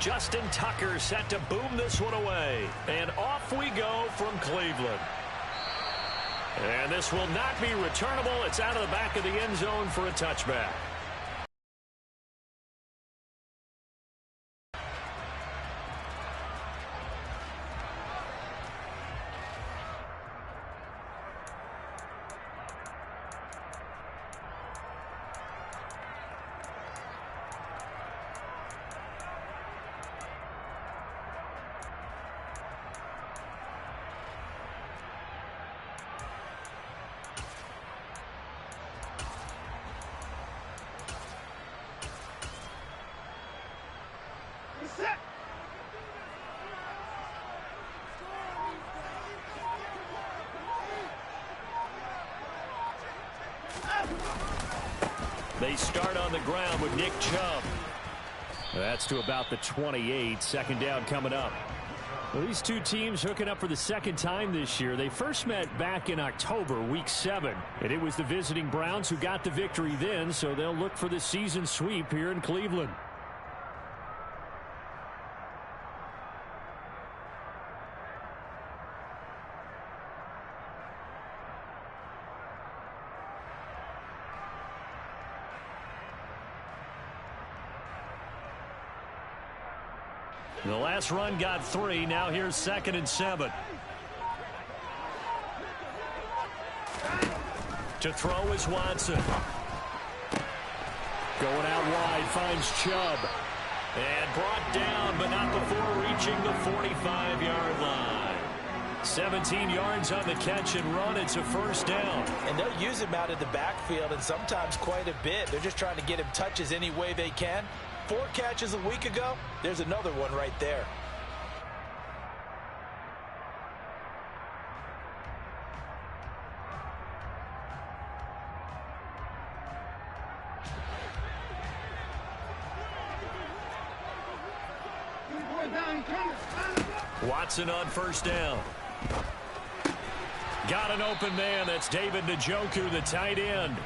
Justin Tucker set to boom this one away. And off we go from Cleveland. And this will not be returnable. It's out of the back of the end zone for a touchback. They start on the ground with Nick Chubb. That's to about the 28. Second down coming up. Well, these two teams hooking up for the second time this year. They first met back in October, week 7. And it was the visiting Browns who got the victory then, so they'll look for the season sweep here in Cleveland. The last run got 3. Now here's 2nd and 7. To throw is Watson. Going out wide, finds Chubb. And brought down, but not before reaching the 45-yard line. 17 yards on the catch and run. It's a first down. And they'll use him out of the backfield, and sometimes quite a bit. They're just trying to get him touches any way they can. 4 catches a week ago. There's another one right there. Watson on first down. Got an open man. That's David Njoku, the tight end.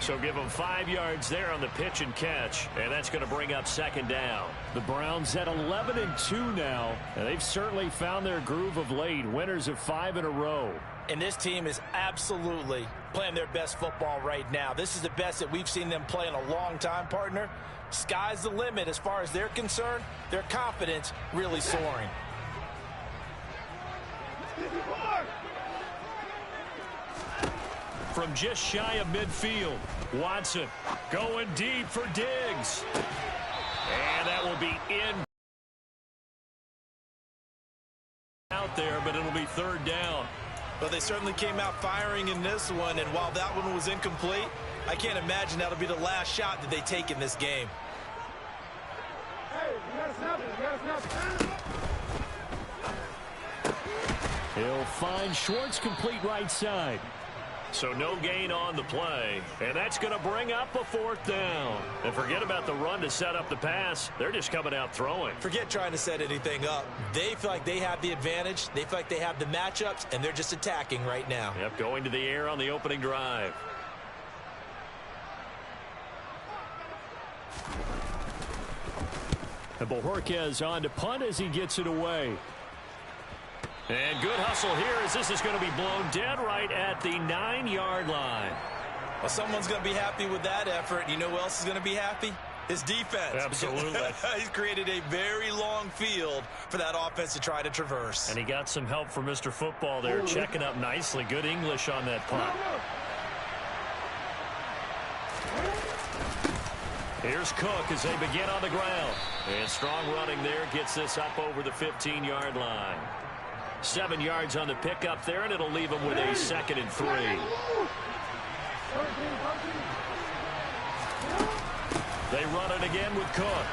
So give them 5 yards there on the pitch and catch, and that's going to bring up 2nd down. The Browns at 11-2 now, and they've certainly found their groove of late. Winners of 5 in a row. And this team is absolutely playing their best football right now. This is the best that we've seen them play in a long time, partner. Sky's the limit as far as they're concerned. Their confidence really soaring. From just shy of midfield, Watson going deep for Diggs. And that will be in out there, but it'll be 3rd down. Well, they certainly came out firing in this one, and while that one was incomplete, I can't imagine that'll be the last shot that they take in this game. He'll find Schwartz complete right side. So no gain on the play, and that's going to bring up a 4th down. And forget about the run to set up the pass. They're just coming out throwing. Forget trying to set anything up. They feel like they have the advantage. They feel like they have the matchups, and they're just attacking right now. Yep, going to the air on the opening drive. And Bojorquez on to punt as he gets it away. And good hustle here as this is going to be blown dead right at the 9-yard line. Well, someone's going to be happy with that effort. You know who else is going to be happy? His defense. Absolutely. He's created a very long field for that offense to try to traverse. And he got some help from Mr. Football there, checking up nicely. Good English on that punt. Here's Cook as they begin on the ground. And strong running there gets this up over the 15-yard line. 7 yards on the pickup there, and it'll leave them with a 2nd and 3. They run it again with Cook.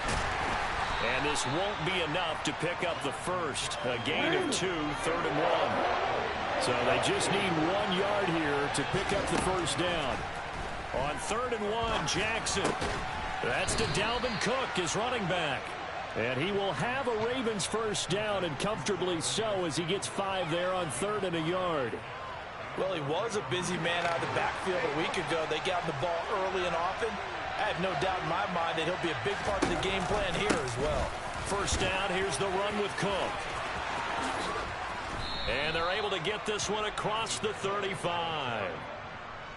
And this won't be enough to pick up the first. A gain of 2, 3rd and 1. So they just need 1 yard here to pick up the first down. On 3rd and 1, Jackson. That's to Dalvin Cook, his running back. And he will have a Ravens first down, and comfortably so, as he gets 5 there on 3rd and a yard. Well, he was a busy man out of the backfield a week ago. They got the ball early and often. I have no doubt in my mind that he'll be a big part of the game plan here as well. first down. Here's the run with Cook. And they're able to get this one across the 35.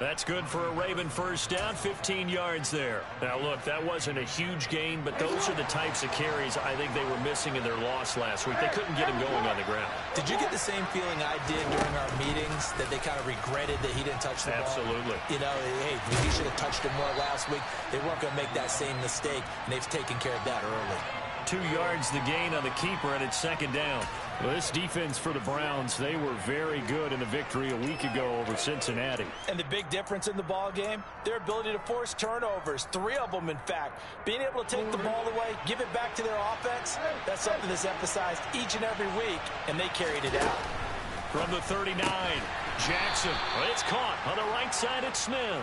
That's good for a Raven first down, 15 yards there. Now, look, that wasn't a huge gain, but those are the types of carries I think they were missing in their loss last week. They couldn't get him going on the ground. Did you get the same feeling I did during our meetings, that they kind of regretted that he didn't touch the ball? Absolutely. You know, hey, he should have touched it more last week. They weren't going to make that same mistake, and they've taken care of that early. 2 yards the gain on the keeper, and it's second down. Well, this defense for the Browns, they were very good in the victory a week ago over Cincinnati. And the big difference in the ball game, their ability to force turnovers, 3 of them, in fact. Being able to take the ball away, give it back to their offense, that's something that's emphasized each and every week, and they carried it out. From the 39, Jackson. Well, it's caught on the right side at Smith.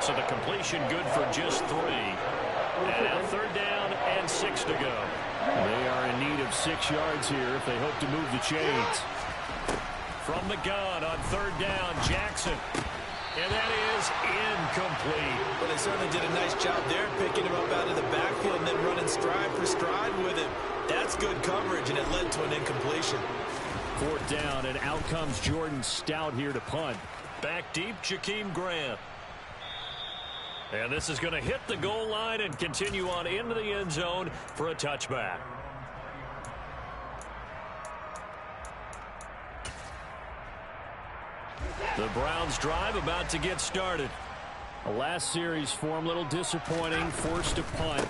So the completion good for just 3. And now third down and 6 to go. They are in need of 6 yards here if they hope to move the chains. From the gun on third down, Jackson. And that is incomplete. Well, they certainly did a nice job there, picking him up out of the backfield and then running stride for stride with him. That's good coverage, and it led to an incompletion. Fourth down, and out comes Jordan Stout here to punt. Back deep, Jakeem Grant. And this is going to hit the goal line and continue on into the end zone for a touchback. The Browns drive about to get started. The last series for them, a little disappointing, forced to punt.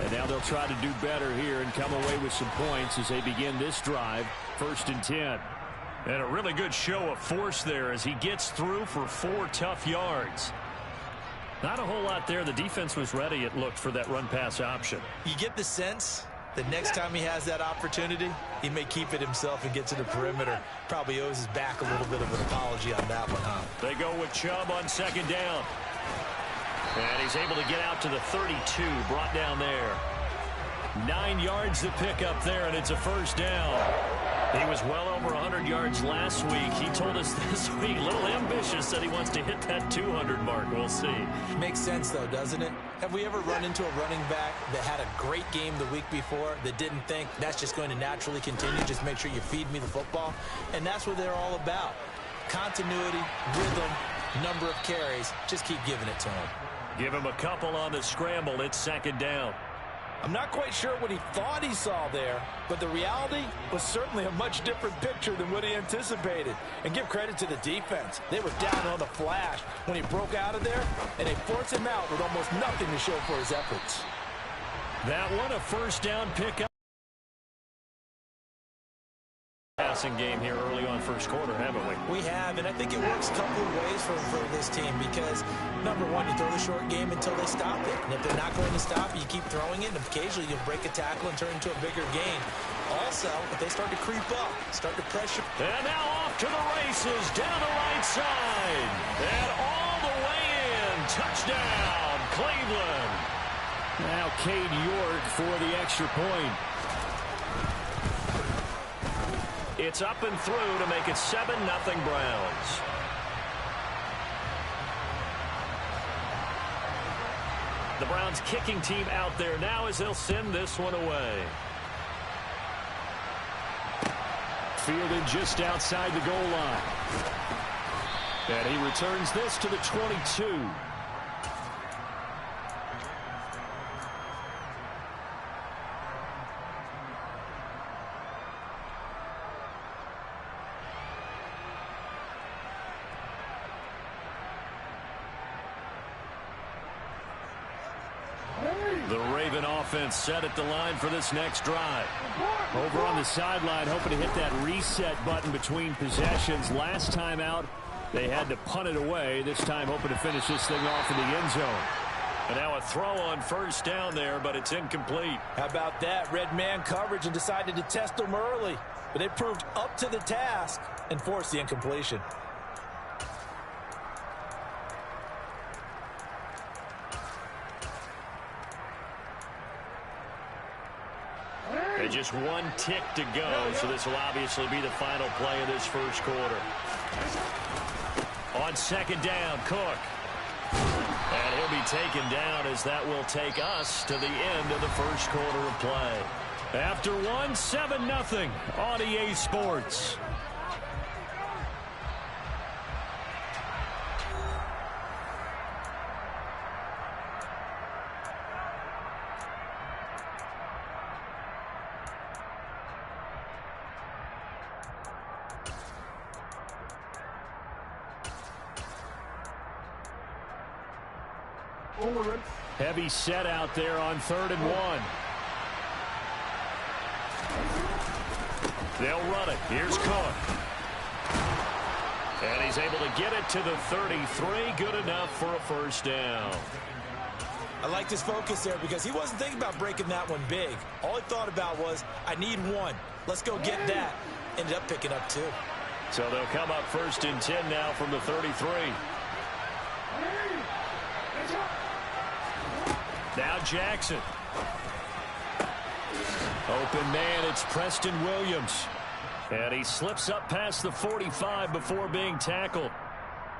And now they'll try to do better here and come away with some points as they begin this drive, 1st and 10. And a really good show of force there as he gets through for 4 tough yards. Not a whole lot there. The defense was ready, it looked, for that run-pass option. You get the sense that next time he has that opportunity, he may keep it himself and get to the perimeter. Probably owes his back a little bit of an apology on that one, huh? They go with Chubb on second down. And he's able to get out to the 32, brought down there. 9 yards to pick up there, and it's a first down. He was well over 100 yards last week. He told us this week, a little ambitious, that he wants to hit that 200 mark. We'll see. Makes sense, though, doesn't it? Have we ever run into a running back that had a great game the week before that didn't think that's just going to naturally continue? Just make sure you feed me the football. And that's what they're all about. Continuity, rhythm, number of carries. Just keep giving it to him. Give him a couple on the scramble. It's second down. I'm not quite sure what he thought he saw there, but the reality was certainly a much different picture than what he anticipated. And give credit to the defense. They were down on the flash when he broke out of there, and they forced him out with almost nothing to show for his efforts. That one, a first down pickup. Passing game here early on first quarter, haven't we? We have, and I think it works a couple of ways for this team because, number one, you throw the short game until they stop it. And if they're not going to stop it, you keep throwing it, and occasionally you'll break a tackle and turn into a bigger gain. Also, if they start to creep up, start to pressure. And now off to the races, down the right side. And all the way in. Touchdown, Cleveland. Now Cade York for the extra point. It's up and through to make it 7-0 Browns. The Browns kicking team out there now as they'll send this one away. Fielded just outside the goal line. And he returns this to the 22. The Raven offense set at the line for this next drive. Over on the sideline, hoping to hit that reset button between possessions. Last time out, they had to punt it away. This time, hoping to finish this thing off in the end zone. And now a throw on first down there, but it's incomplete. How about that? Red man coverage and decided to test them early. But they proved up to the task and forced the incompletion. And just one tick to go, so this will obviously be the final play of this first quarter. On second down, Cook. And he'll will be taken down as that will take us to the end of the first quarter of play. After 7-0 on EA Sports. Heavy set out there on 3rd and 1. They'll run it. Here's Cook. And he's able to get it to the 33. Good enough for a first down. I liked his focus there because he wasn't thinking about breaking that one big. All he thought about was, I need one. Let's go get that. Ended up picking up 2. So they'll come up 1st and 10 now from the 33. Now Jackson. Open man, it's Preston Williams. And he slips up past the 45 before being tackled.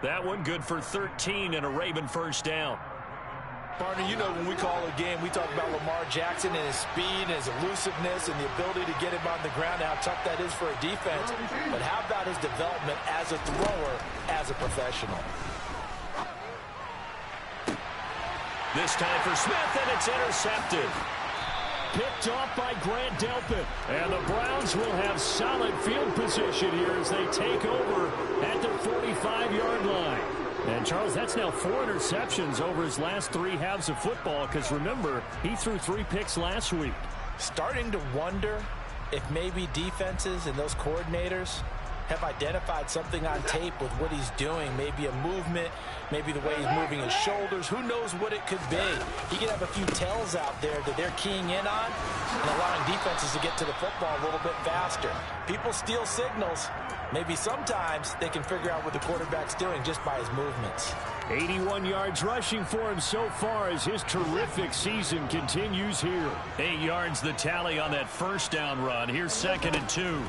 That one good for 13 and a Raven first down. Partner, you know when we call a game, we talk about Lamar Jackson and his speed and his elusiveness and the ability to get him on the ground, how tough that is for a defense. But how about his development as a thrower, as a professional? This time for Smith, and it's intercepted. Picked off by Grant Delpit. And the Browns will have solid field position here as they take over at their 45-yard line. And, Charles, that's now 4 interceptions over his last 3 halves of football because, remember, he threw 3 picks last week. Starting to wonder if maybe defenses and those coordinators have identified something on tape with what he's doing. Maybe a movement, maybe the way he's moving his shoulders. Who knows what it could be? He could have a few tells out there that they're keying in on and allowing defenses to get to the football a little bit faster. People steal signals. Maybe sometimes they can figure out what the quarterback's doing just by his movements. 81 yards rushing for him so far as his terrific season continues here. 8 yards the tally on that first down run. Here's 2nd and 2.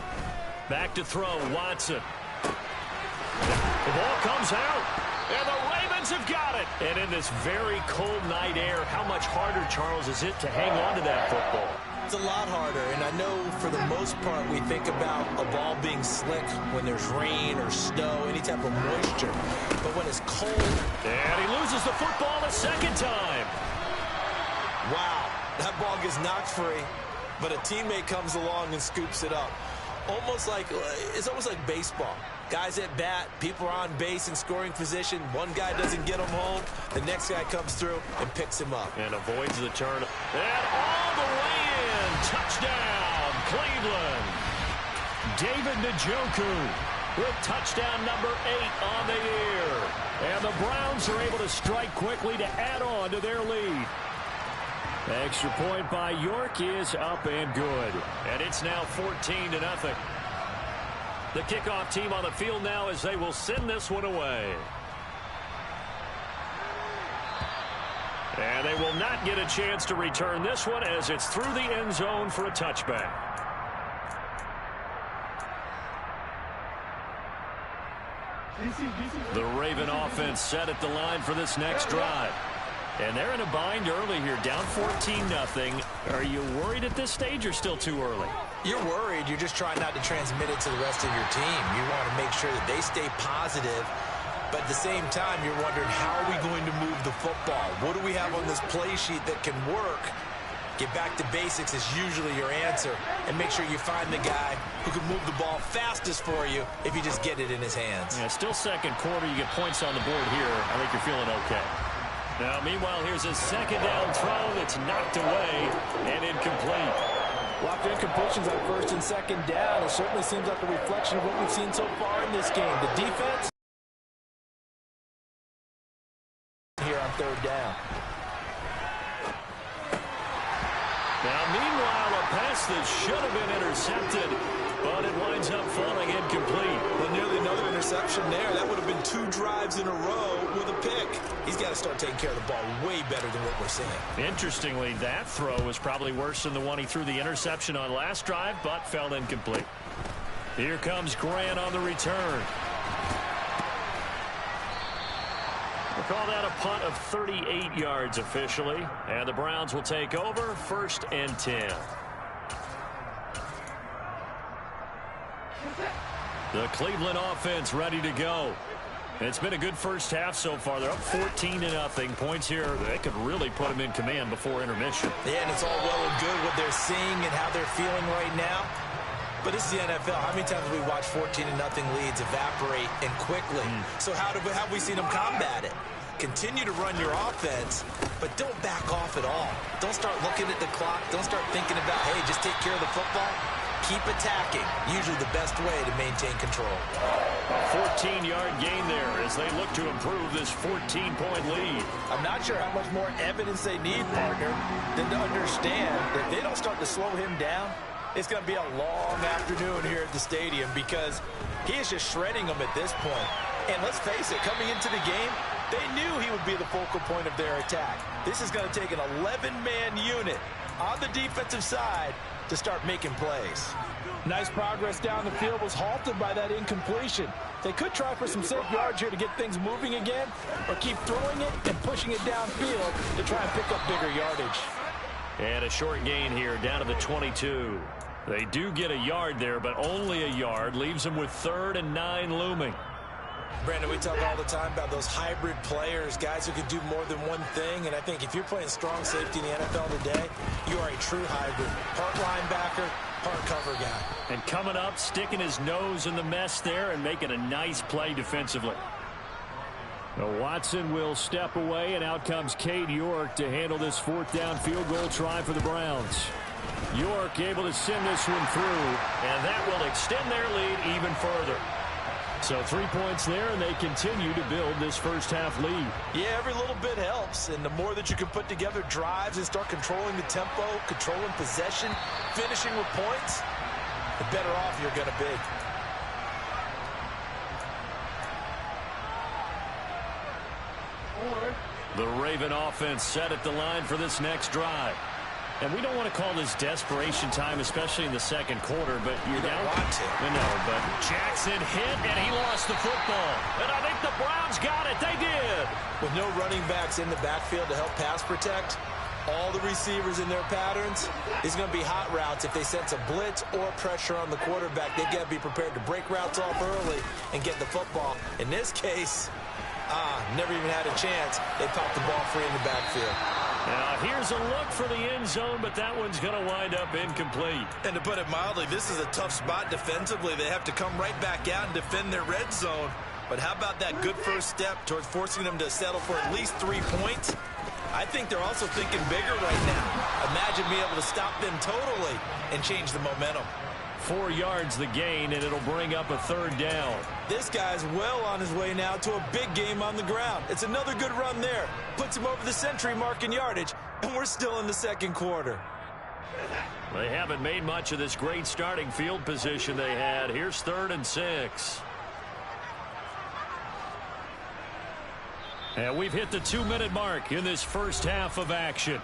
Back to throw, Watson. The ball comes out, and the Ravens have got it. And in this very cold night air, how much harder, Charles, is it to hang on to that football? It's a lot harder, and I know for the most part we think about a ball being slick when there's rain or snow, any type of moisture. But when it's cold... And he loses the football a second time. Wow, that ball gets knocked free, but a teammate comes along and scoops it up. It's almost like baseball. Guys at bat, people are on base in scoring position. One guy doesn't get him home. The next guy comes through and picks him up. And avoids the turn. And all the way in. Touchdown, Cleveland. David Njoku with touchdown number 8 on the year. And the Browns are able to strike quickly to add on to their lead. Extra point by York is up and good. And it's now 14-0. The kickoff team on the field now as they will send this one away. And they will not get a chance to return this one as it's through the end zone for a touchback. The Raven offense set at the line for this next drive. And they're in a bind early here, down 14-0. Are you worried at this stage or still too early? You're worried. You're just trying not to transmit it to the rest of your team. You want to make sure that they stay positive. But at the same time, you're wondering, how are we going to move the football? What do we have on this play sheet that can work? Get back to basics is usually your answer. And make sure you find the guy who can move the ball fastest for you if you just get it in his hands. Yeah, still second quarter. You get points on the board here. I think you're feeling okay. Now, meanwhile, here's a second down throw that's knocked away and incomplete. Well, after incompletions on 1st and 2nd down, it certainly seems like a reflection of what we've seen so far in this game. The defense here on 3rd down. Now, meanwhile, a pass that should have been intercepted, but it winds up falling incomplete. Well, nearly another interception there. That would have been 2 drives in a row with a pick. He's got to start taking care of the ball way better than what we're seeing. Interestingly, that throw was probably worse than the one he threw the interception on last drive, but fell incomplete. Here comes Grant on the return. call that a punt of 38 yards officially. And the Browns will take over 1st and 10. The Cleveland offense ready to go. It's been a good first half so far. They're up 14-0. Points here, they could really put them in command before intermission. Yeah, and it's all well and good what they're seeing and how they're feeling right now. But this is the NFL. How many times have we watched 14-0 leads evaporate and quickly? So how have we seen them combat it? Continue to run your offense, but don't back off at all. Don't start looking at the clock. Don't start thinking about, hey, just take care of the football. Keep attacking. Usually the best way to maintain control. 14-yard gain there as they look to improve this 14-point lead. I'm not sure how much more evidence they need, partner, than to understand that if they don't start to slow him down, it's going to be a long afternoon here at the stadium because he is just shredding them at this point. And let's face it, coming into the game, they knew he would be the focal point of their attack. This is going to take an 11-man unit on the defensive side to start making plays. Nice progress down the field was halted by that incompletion. They could try for some safe yards here to get things moving again, or keep throwing it and pushing it downfield to try and pick up bigger yardage. And a short gain here down to the 22. They do get a yard there, but only a yard. Leaves them with 3rd and 9 looming. Brandon, we talk all the time about those hybrid players, guys who can do more than one thing. And I think if you're playing strong safety in the NFL today, you are a true hybrid. Part linebacker, part cover guy. And coming up, sticking his nose in the mess there and making a nice play defensively. Now Watson will step away, and out comes Cade York to handle this 4th down field goal try for the Browns. York able to send this one through, and that will extend their lead even further. So 3 points there, and they continue to build this first half lead. Yeah, every little bit helps, and the more that you can put together drives and start controlling the tempo, controlling possession, finishing with points, the better off you're going to be. The Raven offense set at the line for this next drive. And we don't want to call this desperation time, especially in the second quarter, but you don't want to. No, but Jackson hit, and he lost the football. And I think the Browns got it. They did. With no running backs in the backfield to help pass protect, all the receivers in their patterns, it's going to be hot routes. If they sense a blitz or pressure on the quarterback, they got to be prepared to break routes off early and get the football. In this case, never even had a chance. They popped the ball free in the backfield. Now, here's a look for the end zone, but that one's going to wind up incomplete. And to put it mildly, this is a tough spot defensively. They have to come right back out and defend their red zone. But how about that good first step towards forcing them to settle for at least 3 points? I think they're also thinking bigger right now. Imagine being able to stop them totally and change the momentum. 4 yards the gain, and it'll bring up a 3rd down. This guy's well on his way now to a big game on the ground. It's another good run there. Puts him over the century mark in yardage, and we're still in the second quarter. They haven't made much of this great starting field position they had. Here's 3rd and 6. And we've hit the 2-minute mark in this first half of action.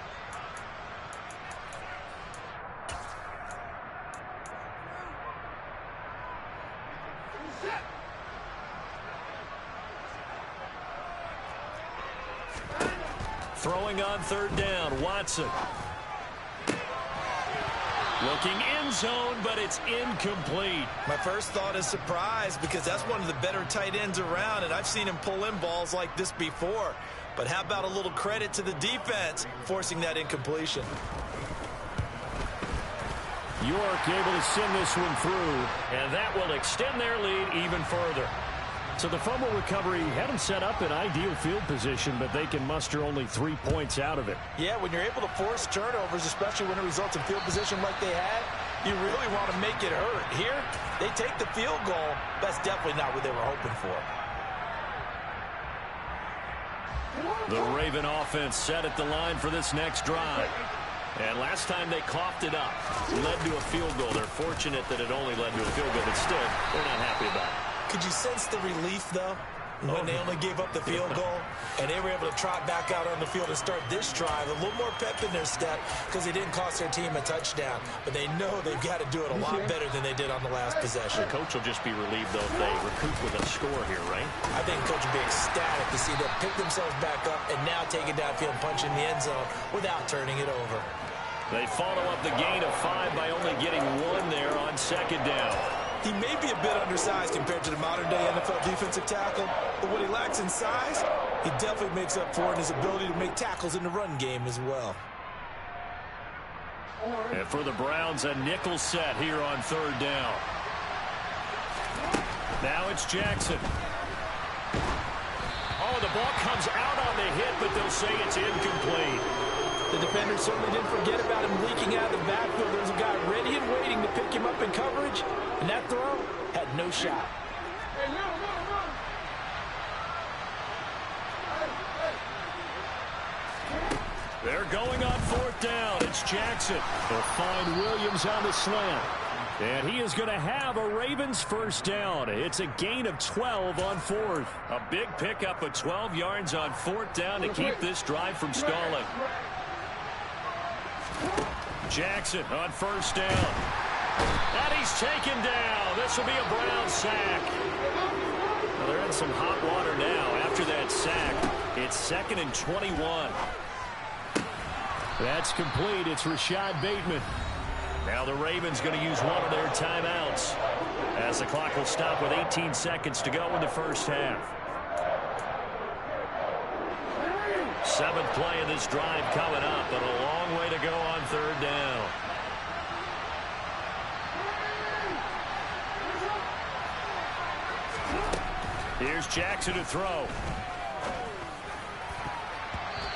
Throwing on 3rd down, Watson. Looking end zone, but it's incomplete. My first thought is surprise because that's one of the better tight ends around, and I've seen him pull in balls like this before. But how about a little credit to the defense forcing that incompletion? York able to send this one through, and that will extend their lead even further. So the fumble recovery had them set up in ideal field position, but they can muster only 3 points out of it. Yeah, when you're able to force turnovers, especially when it results in field position like they had, you really want to make it hurt. Here, they take the field goal. That's definitely not what they were hoping for. The Raven offense set at the line for this next drive. And last time they coughed it up, led to a field goal. They're fortunate that it only led to a field goal, but still, they're not happy about it. Could you sense the relief, though? when they only gave up the field goal, and they were able to trot back out on the field and start this drive. A little more pep in their step because they didn't cost their team a touchdown. But they know they've got to do it a lot better than they did on the last possession. The coach will just be relieved, though, if they recoup with a score here, right? I think the coach will be ecstatic to see them pick themselves back up and now take it downfield and punch in the end zone without turning it over. They follow up the gain of 5 by only getting 1 there on second down. He may be a bit undersized compared to the modern-day NFL defensive tackle, but what he lacks in size, he definitely makes up for in his ability to make tackles in the run game as well. And for the Browns, a nickel set here on third down. Now it's Jackson. Oh, the ball comes out on the hit, but they'll say it's incomplete. The defender certainly didn't forget about him leaking out of the backfield. There's a guy ready and waiting to pick him up in coverage, and that throw had no shot. They're going on fourth down. It's Jackson. They'll find Williams on the slant. And he is going to have a Ravens first down. It's a gain of 12 on fourth. A big pickup of 12 yards on fourth down to keep this drive from stalling. Jackson on first down. And he's taken down. This will be a Brown sack. Well, they're in some hot water now after that sack. It's 2nd and 21. That's complete. It's Rashad Bateman. Now the Ravens going to use one of their timeouts as the clock will stop with 18 seconds to go in the first half. 7th play of this drive coming up, but a long way to go on third down. Here's Jackson to throw.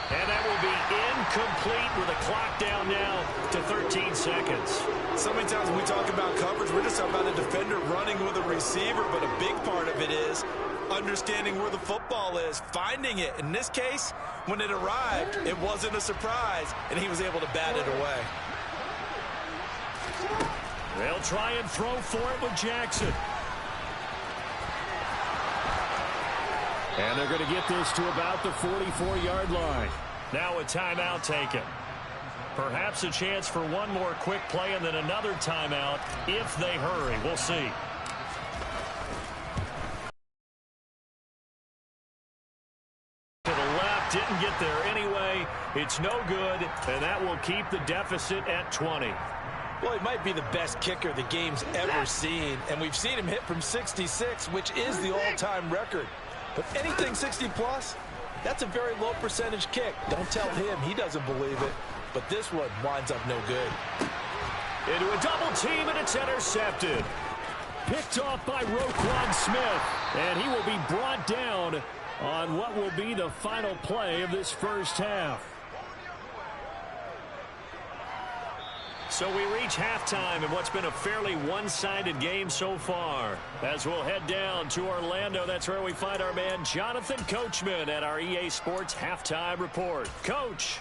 And that will be incomplete with a clock down now to 13 seconds. So many times when we talk about coverage, we're just talking about a defender running with a receiver, but a big part of it is understanding where the football is, finding it. In this case, when it arrived, it wasn't a surprise, and he was able to bat it away. They'll try and throw for it with Jackson. And they're going to get this to about the 44-yard line. Now a timeout taken. Perhaps a chance for one more quick play and then another timeout if they hurry. We'll see. To the left, didn't get there anyway. It's no good, and that will keep the deficit at 20. Well, he might be the best kicker the game's ever seen, and we've seen him hit from 66, which is the all-time record. But anything 60-plus, that's a very low percentage kick. Don't tell him he doesn't believe it. But this one winds up no good. Into a double team, and it's intercepted. Picked off by Roquan Smith. And he will be brought down on what will be the final play of this first half. So we reach halftime in what's been a fairly one-sided game so far. As we'll head down to Orlando, that's where we find our man Jonathan Coachman at our EA Sports Halftime Report. Coach.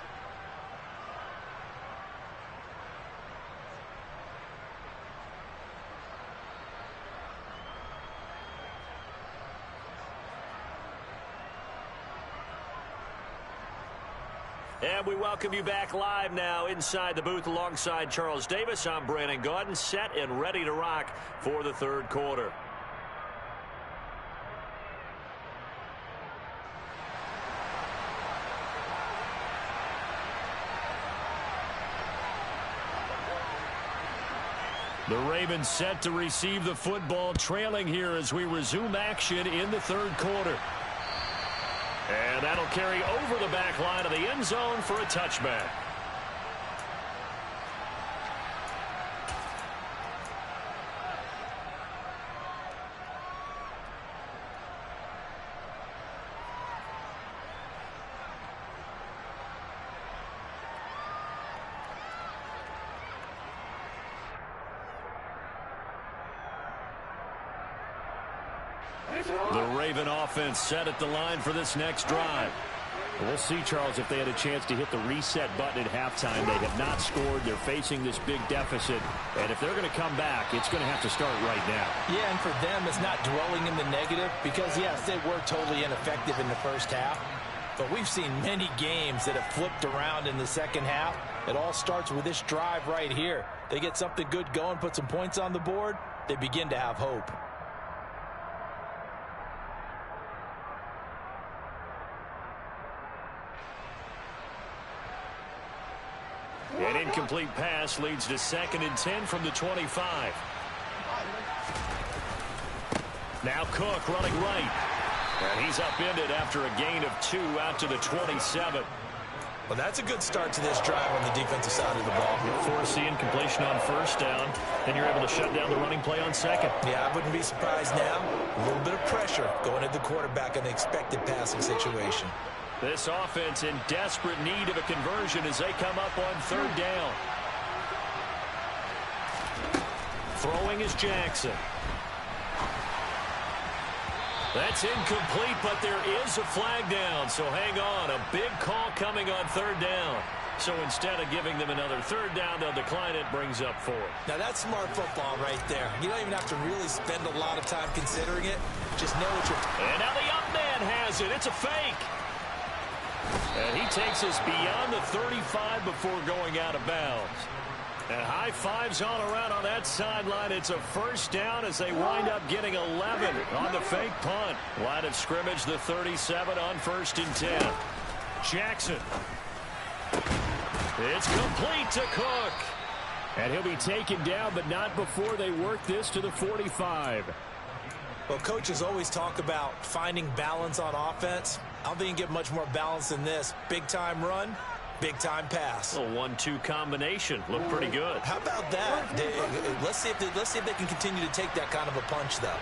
And we welcome you back live now inside the booth alongside Charles Davis. I'm Brandon Gaudin, set and ready to rock for the third quarter. The Ravens set to receive the football, trailing here as we resume action in the third quarter. And that'll carry over the back line of the end zone for a touchback. The Raven offense set at the line for this next drive. We'll see, Charles, if they had a chance to hit the reset button at halftime. They have not scored. They're facing this big deficit. And if they're going to come back, it's going to have to start right now. Yeah, and for them, it's not dwelling in the negative because, yes, they were totally ineffective in the first half. But we've seen many games that have flipped around in the second half. It all starts with this drive right here. They get something good going, put some points on the board, they begin to have hope. An incomplete pass leads to 2nd and 10 from the 25. Now Cook running right. And he's upended after a gain of 2 out to the 27. Well, that's a good start to this drive on the defensive side of the ball. You force the incompletion on first down, then you're able to shut down the running play on second. Yeah, I wouldn't be surprised now. A little bit of pressure going at the quarterback in the expected passing situation. This offense in desperate need of a conversion as they come up on 3rd down. Throwing is Jackson. That's incomplete, but there is a flag down, so hang on. A big call coming on 3rd down. So instead of giving them another 3rd down, they'll decline it, brings up 4. Now, that's smart football right there. You don't even have to really spend a lot of time considering it. Just know what you're... And now the up man has it. It's a fake. And he takes us beyond the 35 before going out of bounds. And high fives all around on that sideline. It's a 1st down as they wind up getting 11 on the fake punt. Line of scrimmage, the 37 on 1st and 10. Jackson. It's complete to Cook. And he'll be taken down, but not before they work this to the 45. Well, coaches always talk about finding balance on offense. I don't think you can get much more balance than this. Big-time run, big-time pass. A 1-2 combination. Looked pretty good. How about that? Let's see if they can continue to take that kind of a punch, though.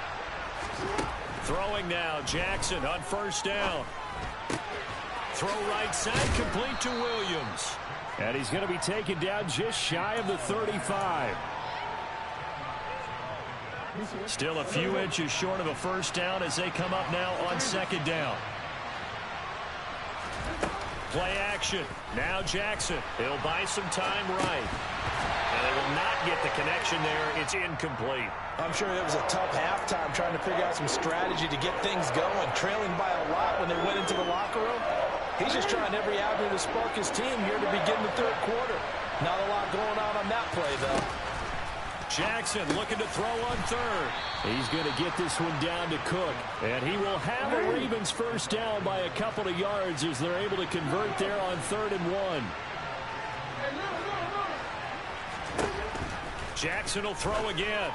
Throwing now, Jackson on 1st down. Throw right side, complete to Williams. And he's going to be taken down just shy of the 35. Still a few inches short of a 1st down as they come up now on 2nd down. Play action. Now Jackson. He'll buy some time right. And they will not get the connection there. It's incomplete. I'm sure it was a tough halftime trying to figure out some strategy to get things going. Trailing by a lot when they went into the locker room. He's just trying every avenue to spark his team here to begin the 3rd quarter. Not a lot going on that play, though. Jackson looking to throw on 3rd. He's going to get this one down to Cook. And he will have a Ravens 1st down by a couple of yards as they're able to convert there on 3rd and 1. Jackson will throw again.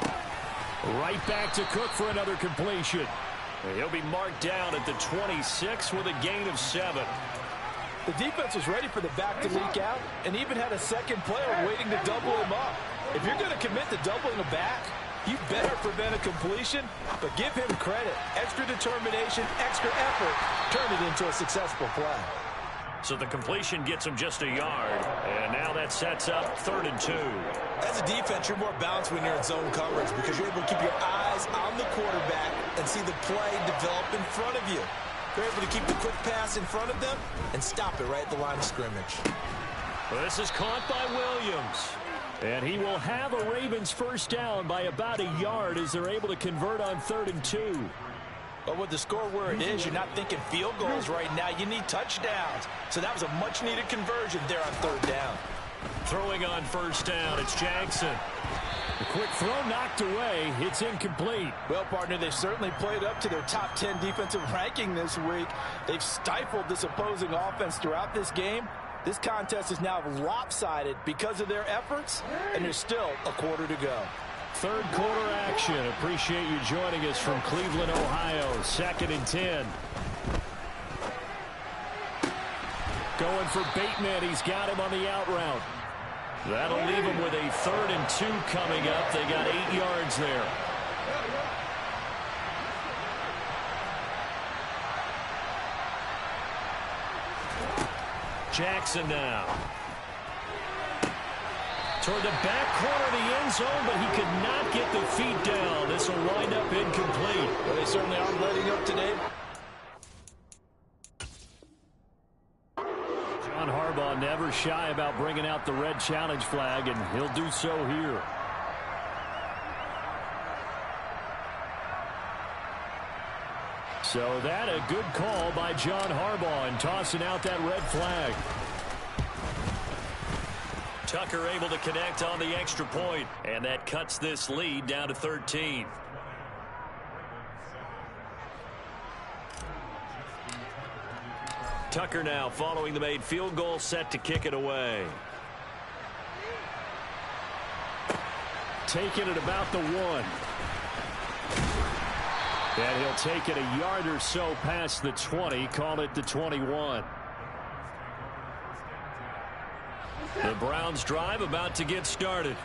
Right back to Cook for another completion. He'll be marked down at the 26 with a gain of 7. The defense was ready for the back to leak out and even had a second player waiting to double him up. If you're going to commit to doubling a back, you better prevent a completion, but give him credit. Extra determination, extra effort, turn it into a successful play. So the completion gets him just a yard, and now that sets up 3rd and 2. As a defense, you're more balanced when you're in zone coverage because you're able to keep your eyes on the quarterback and see the play develop in front of you. They're able to keep the quick pass in front of them and stop it right at the line of scrimmage. Well, this is caught by Williams. And he will have a Ravens 1st down by about a yard as they're able to convert on 3rd and 2. But with the score where it is, you're not thinking field goals right now. You need touchdowns. So that was a much-needed conversion there on 3rd down. Throwing on 1st down, it's Jackson. The quick throw knocked away. It's incomplete. Well, partner, they've certainly played up to their top 10 defensive ranking this week. They've stifled this opposing offense throughout this game. This contest is now lopsided because of their efforts, and there's still a quarter to go. 3rd quarter action. Appreciate you joining us from Cleveland, Ohio. 2nd and 10. Going for Bateman. He's got him on the out route. That'll leave him with a 3rd and 2 coming up. They got 8 yards there. Jackson now. Toward the back corner of the end zone, but he could not get the feet down. This will wind up incomplete. Well, they certainly aren't letting up today. never shy about bringing out the red challenge flag, and he'll do so here. So that a good call by John Harbaugh in tossing out that red flag. Tucker able to connect on the extra point, and that cuts this lead down to 13. Tucker now following the made field goal, set to kick it away. Taking it about the 1. And he'll take it a yard or so past the 20, call it the 21. The Browns drive about to get started.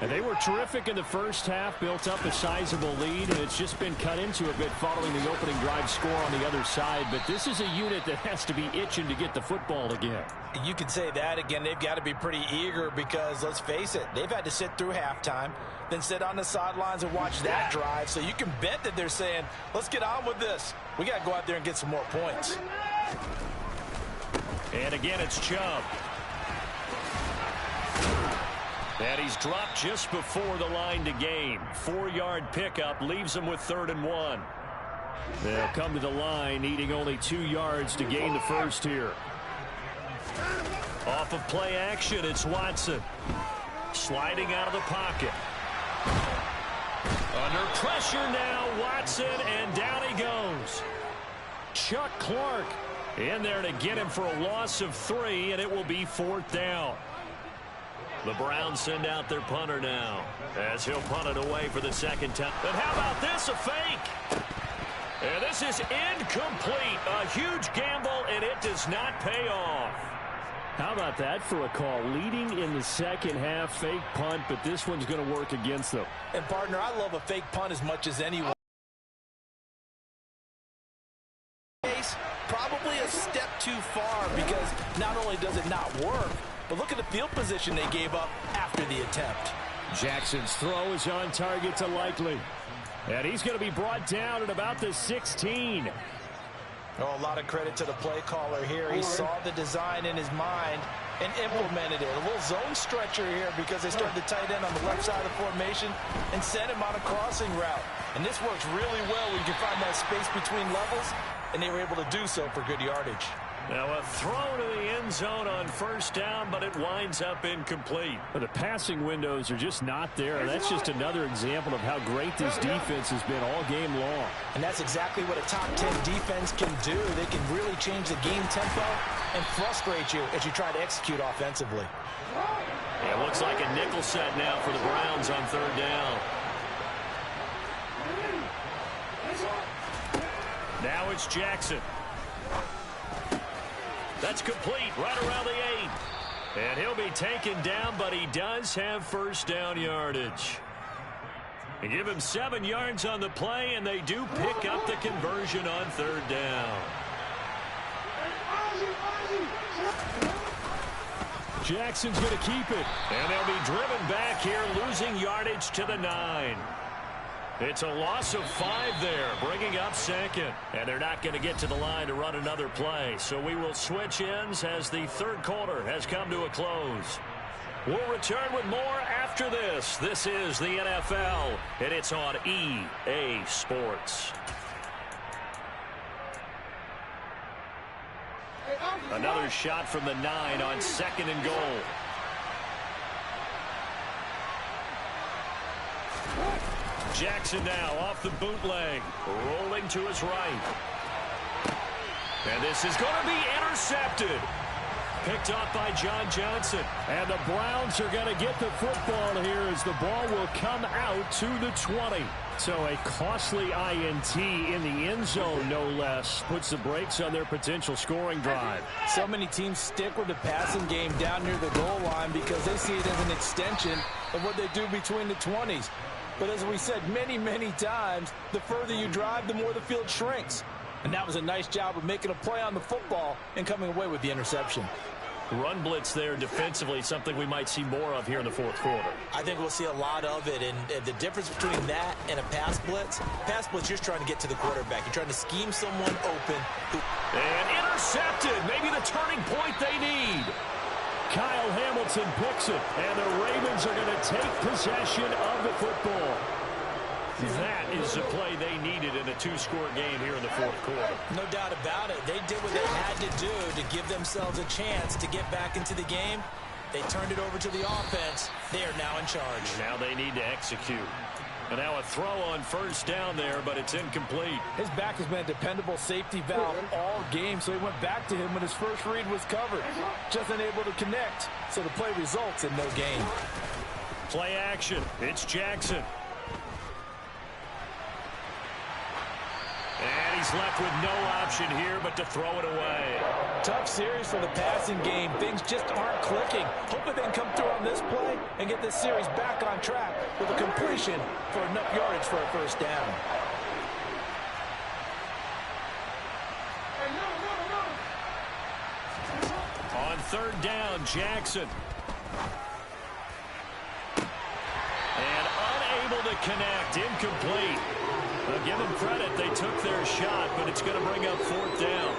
And they were terrific in the first half, built up a sizable lead, and it's just been cut into a bit following the opening drive score on the other side. But this is a unit that has to be itching to get the football again. You could say that again. They've got to be pretty eager because, let's face it, they've had to sit through halftime, then sit on the sidelines and watch that drive. So you can bet that they're saying, let's get on with this. We got to go out there and get some more points. And again, it's Chubb. And he's dropped just before the line to gain. 4-yard pickup leaves him with 3rd and 1. They'll come to the line needing only 2 yards to gain the first here. Off of play action, it's Watson. Sliding out of the pocket. Under pressure now, Watson, and down he goes. Chuck Clark in there to get him for a loss of 3, and it will be 4th down. The Browns send out their punter now as he'll punt it away for the second time. And how about this, a fake? And this is incomplete. A huge gamble, and it does not pay off. How about that for a call? Leading in the second half, fake punt, but this one's going to work against them. And, partner, I love a fake punt as much as anyone. Probably a step too far because not only does it not work, but look at the field position they gave up after the attempt. Jackson's throw is on target to Likely. And he's going to be brought down at about the 16. Oh, a lot of credit to the play caller here. He saw the design in his mind and implemented it. A little zone stretcher here because they started the tight end on the left side of the formation and sent him on a crossing route. And this works really well when you can find that space between levels, and they were able to do so for good yardage. Now a throw to the end zone on 1st down, but it winds up incomplete. The passing windows are just not there. That's just another example of how great this defense has been all game long. And that's exactly what a top 10 defense can do. They can really change the game tempo and frustrate you as you try to execute offensively. Yeah, it looks like a nickel set now for the Browns on 3rd down. Now it's Jackson. That's complete right around the 8. And he'll be taken down, but he does have 1st down yardage. They give him 7 yards on the play, and they do pick up the conversion on 3rd down. Jackson's going to keep it. And they'll be driven back here, losing yardage to the 9. It's a loss of 5 there, bringing up 2nd. And they're not going to get to the line to run another play. So we will switch ends as the 3rd quarter has come to a close. We'll return with more after this. This is the NFL, and it's on EA Sports. Another shot from the 9 on 2nd and goal. Jackson now off the bootleg, rolling to his right. And this is going to be intercepted. Picked off by John Johnson. And the Browns are going to get the football here as the ball will come out to the 20. So a costly INT in the end zone, no less, puts the brakes on their potential scoring drive. So many teams stick with the passing game down near the goal line because they see it as an extension of what they do between the 20s. But as we said many, many times, the further you drive, the more the field shrinks. And that was a nice job of making a play on the football and coming away with the interception. Run blitz there defensively, something we might see more of here in the 4th quarter. I think we'll see a lot of it. And the difference between that and a pass blitz, you're just trying to get to the quarterback. You're trying to scheme someone open. And intercepted. Maybe the turning point they need. Kyle Hamilton picks it, and the Ravens are going to take possession of the football. That is the play they needed in a two-score game here in the fourth quarter. No doubt about it. They did what they had to do to give themselves a chance to get back into the game. They turned it over to the offense. They are now in charge. Now they need to execute. And now a throw on first down there, but it's incomplete. His back has been a dependable safety valve all game, so he went back to him when his first read was covered. Just unable to connect, so the play results in no gain. Play action. It's Jackson. And he's left with no option here but to throw it away. Tough series for the passing game. Things just aren't clicking. Hoping they can come through on this play and get this series back on track with a completion for enough yardage for a first down. On third down, Jackson. And unable to connect. Incomplete. Well, give them credit. They took their shot, but it's going to bring up fourth down.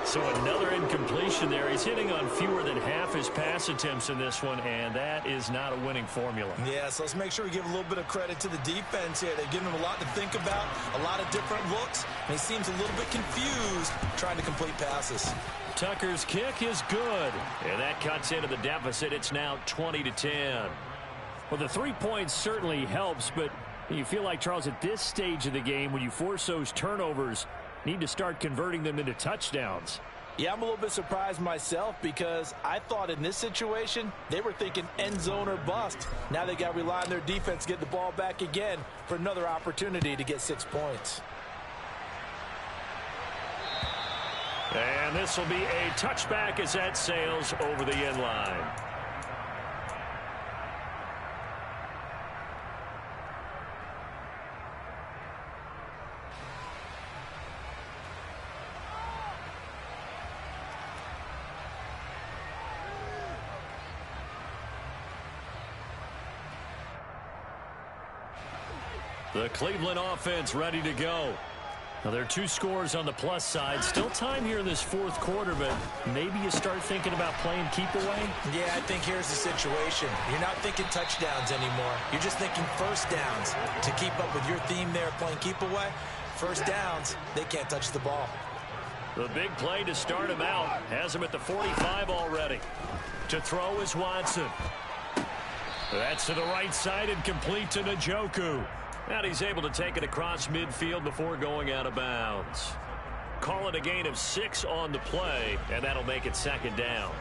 So another incompletion there. He's hitting on fewer than half his pass attempts in this one, and that is not a winning formula. Yeah, so let's make sure we give a little bit of credit to the defense here. They've given him a lot to think about, a lot of different looks, and he seems a little bit confused trying to complete passes. Tucker's kick is good, and that cuts into the deficit. It's now 20-10. Well, the 3 points certainly helps, but you feel like, Charles, at this stage of the game, when you force those turnovers, need to start converting them into touchdowns. Yeah, I'm a little bit surprised myself because I thought in this situation they were thinking end zone or bust. Now they got to rely on their defense to get the ball back again for another opportunity to get 6 points. And this will be a touchback as that sails over the end line. The Cleveland offense ready to go. Now, there are 2 scores on the plus side. Still time here in this fourth quarter, but maybe you start thinking about playing keep away? Yeah, I think here's the situation. You're not thinking touchdowns anymore. You're just thinking first downs. To keep up with your theme there, playing keep away, first downs, they can't touch the ball. The big play to start him out. Has him at the 45 already. To throw is Watson. That's to the right side and complete to Njoku. And he's able to take it across midfield before going out of bounds. Call it a gain of 6 on the play, and that'll make it second down.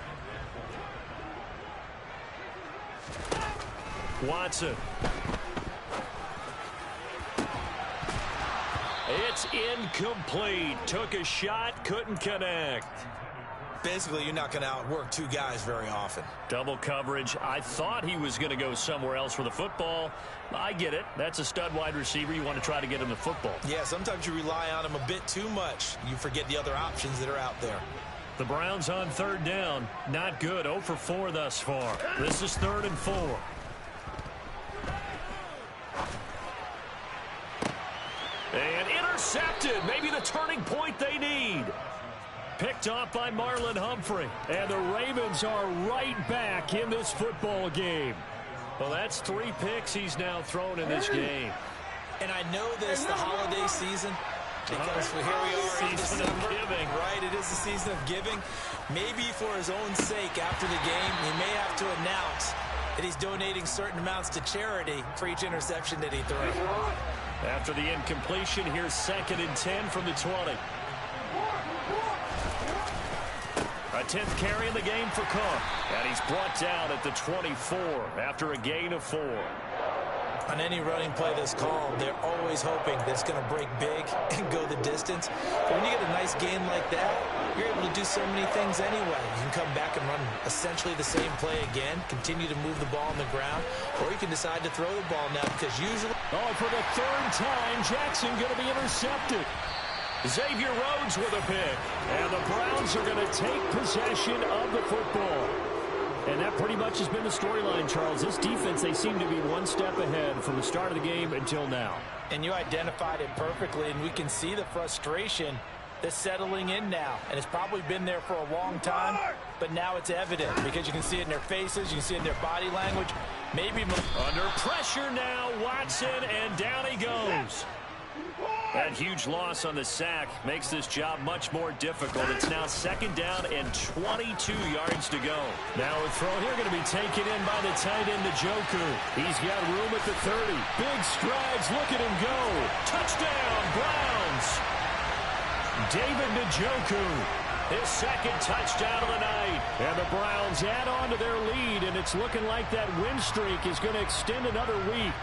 Watson. It's incomplete. Took a shot, couldn't connect. Basically, you're not going to outwork 2 guys very often. Double coverage. I thought he was going to go somewhere else for the football. I get it. That's a stud wide receiver. You want to try to get him the football. Yeah, sometimes you rely on him a bit too much. You forget the other options that are out there. The Browns on third down. Not good. 0 for 4 thus far. This is 3rd and 4. And intercepted. Maybe the turning point they need. Picked off by Marlon Humphrey. And the Ravens are right back in this football game. Well, that's 3 picks he's now thrown in this game. And I know this, the holiday season, because here we are in December. Giving. Right, it is the season of giving. Maybe for his own sake after the game, he may have to announce that he's donating certain amounts to charity for each interception that he threw. After the incompletion, here's 2nd and 10 from the 20. A 10th carry in the game for Cook. And he's brought down at the 24 after a gain of 4. On any running play that's called, they're always hoping that it's going to break big and go the distance. But when you get a nice gain like that, you're able to do so many things anyway. You can come back and run essentially the same play again, continue to move the ball on the ground, or you can decide to throw the ball now because usually... Oh, for the 3rd time, Jackson going to be intercepted. Xavier Rhodes with a pick. And the Browns are going to take possession of the football. And that pretty much has been the storyline, Charles. This defense, they seem to be one step ahead from the start of the game until now. And you identified it perfectly, and we can see the frustration that's settling in now, and it's probably been there for a long time, but now it's evident because you can see it in their faces, you can see it in their body language. Maybe under pressure now, Watson, and down he goes. That huge loss on the sack makes this job much more difficult. It's now 2nd down and 22 yards to go. Now a throw here going to be taken in by the tight end, Njoku. He's got room at the 30. Big strides. Look at him go. Touchdown, Browns. David Njoku, his 2nd touchdown of the night. And the Browns add on to their lead, and it's looking like that win streak is going to extend another week.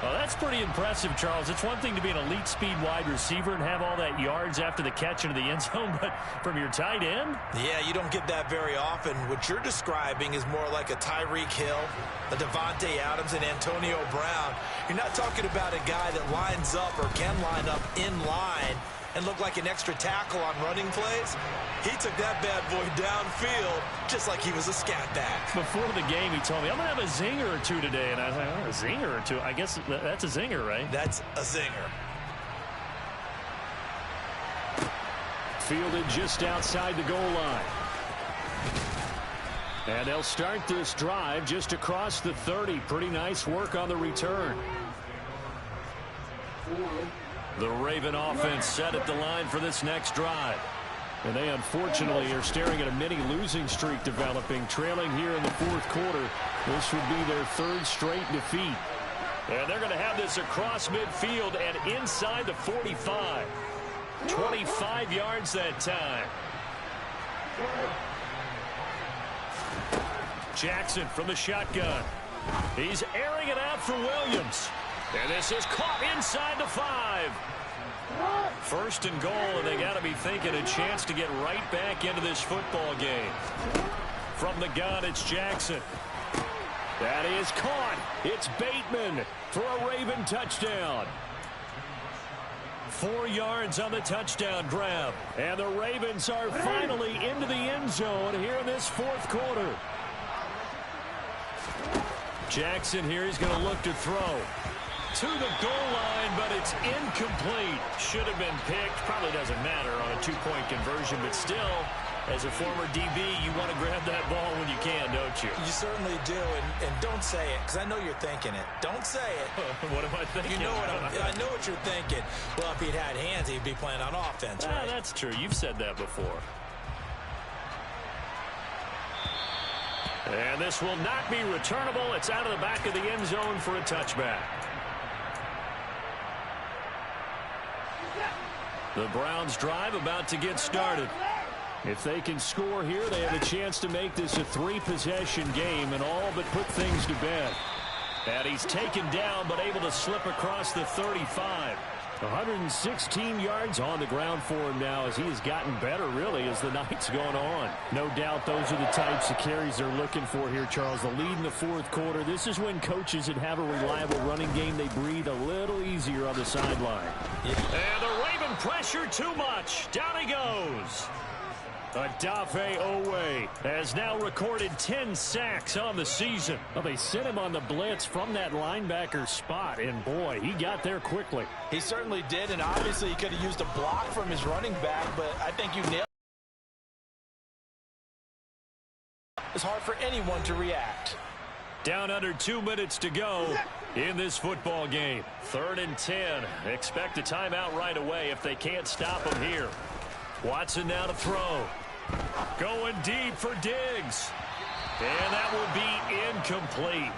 Well, that's pretty impressive, Charles. It's one thing to be an elite speed wide receiver and have all that yards after the catch into the end zone, but from your tight end? Yeah, you don't get that very often. What you're describing is more like a Tyreek Hill, a Devontae Adams, and Antonio Brown. You're not talking about a guy that lines up or can line up in line and look like an extra tackle on running plays. He took that bad boy downfield just like he was a scat back. Before the game, he told me, I'm going to have a zinger or two today. And I was like, oh, a zinger or two? I guess that's a zinger, right? That's a zinger. Fielded just outside the goal line. And they'll start this drive just across the 30. Pretty nice work on the return. The Raven offense set at the line for this next drive. And they unfortunately are staring at a mini losing streak developing, trailing here in the 4th quarter. This would be their 3rd straight defeat. And they're going to have this across midfield and inside the 45. 25 yards that time. Jackson from the shotgun. He's airing it out for Williams. And this is caught inside the 5. 1st and goal, and they got to be thinking a chance to get right back into this football game. From the gun, it's Jackson. That is caught. It's Bateman for a Raven touchdown. 4 yards on the touchdown grab. And the Ravens are finally into the end zone here in this 4th quarter. Jackson here, he's going to look to throw. To the goal line, but it's incomplete. Should have been picked. Probably doesn't matter on a 2-point conversion, but still, as a former DB, you want to grab that ball when you can, don't you? You certainly do, and don't say it, because I know you're thinking it. Don't say it. What am I thinking? You know I know what you're thinking. Well, if he'd had hands, he'd be playing on offense, right? That's true. You've said that before. And this will not be returnable. It's out of the back of the end zone for a touchback. The Browns drive about to get started. If they can score here, they have a chance to make this a 3-possession game and all but put things to bed. And he's taken down but able to slip across the 35. 116 yards on the ground for him now as he has gotten better, really, as the night's gone on. No doubt those are the types of carries they're looking for here, Charles. The lead in the 4th quarter. This is when coaches that have a reliable running game, they breathe a little easier on the sideline. Yeah. And the Raven pressure too much. Down he goes. Odafe Owe has now recorded 10 sacks on the season. Well, they sent him on the blitz from that linebacker spot, and boy, he got there quickly. He certainly did, and obviously he could have used a block from his running back, but I think you nailed it. It's hard for anyone to react. Down under 2 minutes to go in this football game. 3rd and 10. Expect a timeout right away if they can't stop him here. Watson now to throw. Going deep for Diggs. And that will be incomplete.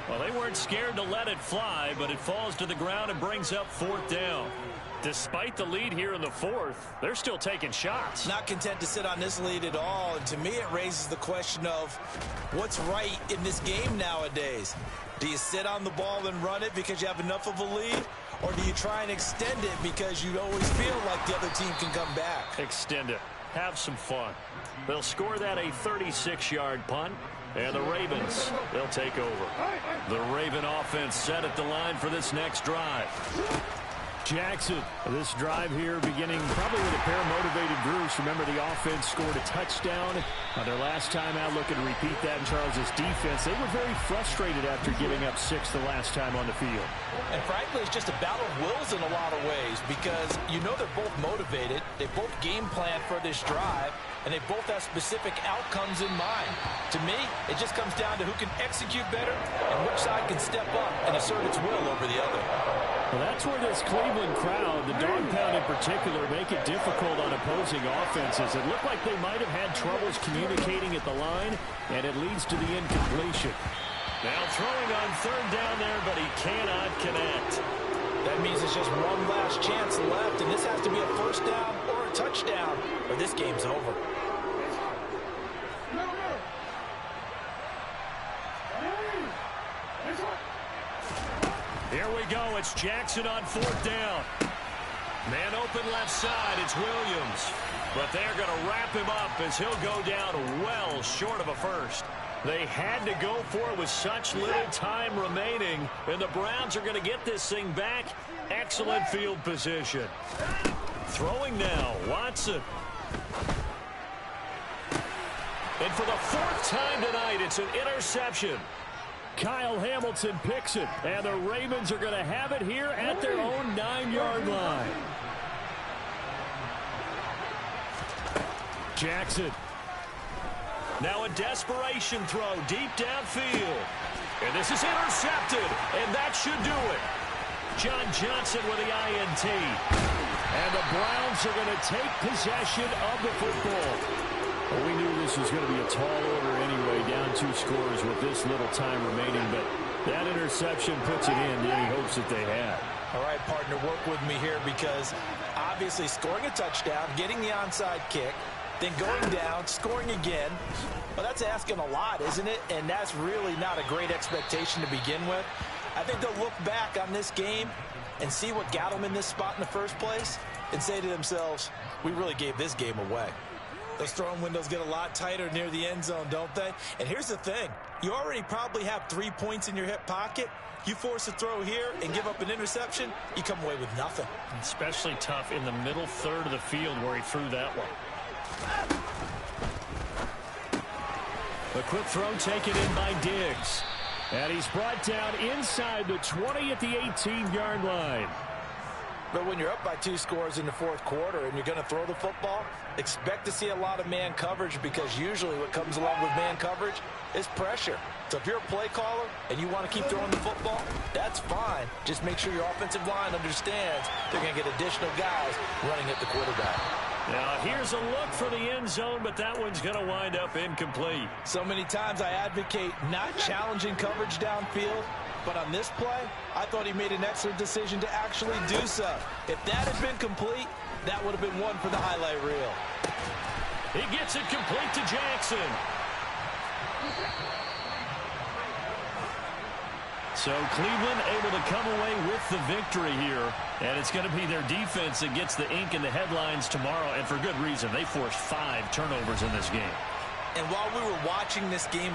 Well, they weren't scared to let it fly, but it falls to the ground and brings up 4th down. Despite the lead here in the 4th, they're still taking shots. Not content to sit on this lead at all. And to me, it raises the question of what's right in this game nowadays. Do you sit on the ball and run it because you have enough of a lead? Or do you try and extend it because you always feel like the other team can come back? Extend it. Have some fun. They'll score that a 36-yard punt. And the Ravens, they'll take over. The Raven offense set at the line for this next drive. Jackson, this drive here beginning probably with a pair of motivated Bruce. Remember, the offense scored a touchdown Their last time out looking to repeat that in Charles's defense. They were very frustrated after giving up 6 the last time on the field. And frankly, it's just a battle of wills in a lot of ways because you know they're both motivated. They both game plan for this drive, and they both have specific outcomes in mind. To me, it just comes down to who can execute better and which side can step up and assert its will over the other. Well, that's where this Cleveland crowd, the dog pound in particular, make it difficult on opposing offenses. It looked like they might have had troubles communicating at the line, and it leads to the incompletion. Now throwing on third down there, but he cannot connect. That means it's just one last chance left, and this has to be a first down or a touchdown, or this game's over. Here we go. It's Jackson on fourth down. Man open left side. It's Williams. But they're going to wrap him up as he'll go down well short of a first. They had to go for it with such little time remaining. And the Browns are going to get this thing back. Excellent field position. Throwing now. Watson. And for the 4th time tonight, it's an interception. Kyle Hamilton picks it, and the Ravens are going to have it here at their own 9-yard line. Jackson. Now a desperation throw deep downfield. And this is intercepted, and that should do it. John Johnson with the INT. And the Browns are going to take possession of the football. Well, we knew this was going to be a tall order anyway, down 2 scores with this little time remaining, but that interception puts it in any hopes that they had. All right, partner, work with me here because obviously scoring a touchdown, getting the onside kick, then going down, scoring again, well, that's asking a lot, isn't it? And that's really not a great expectation to begin with. I think they'll look back on this game and see what got them in this spot in the first place and say to themselves, we really gave this game away. Those throwing windows get a lot tighter near the end zone, don't they? And here's the thing. You already probably have 3 points in your hip pocket. You force a throw here and give up an interception, you come away with nothing. Especially tough in the middle third of the field where he threw that one. A quick throw taken in by Diggs. And he's brought down inside the 20 at the 18-yard line. But when you're up by 2 scores in the 4th quarter and you're going to throw the football, expect to see a lot of man coverage because usually what comes along with man coverage is pressure. So if you're a play caller and you want to keep throwing the football, that's fine. Just make sure your offensive line understands they're going to get additional guys running at the quarterback. Now here's a look for the end zone, but that one's going to wind up incomplete. So many times I advocate not challenging coverage downfield. But on this play, I thought he made an excellent decision to actually do so. If that had been complete, that would have been one for the highlight reel. He gets it complete to Jackson. So Cleveland able to come away with the victory here. And it's going to be their defense that gets the ink in the headlines tomorrow. And for good reason. They forced 5 turnovers in this game. And while we were watching this game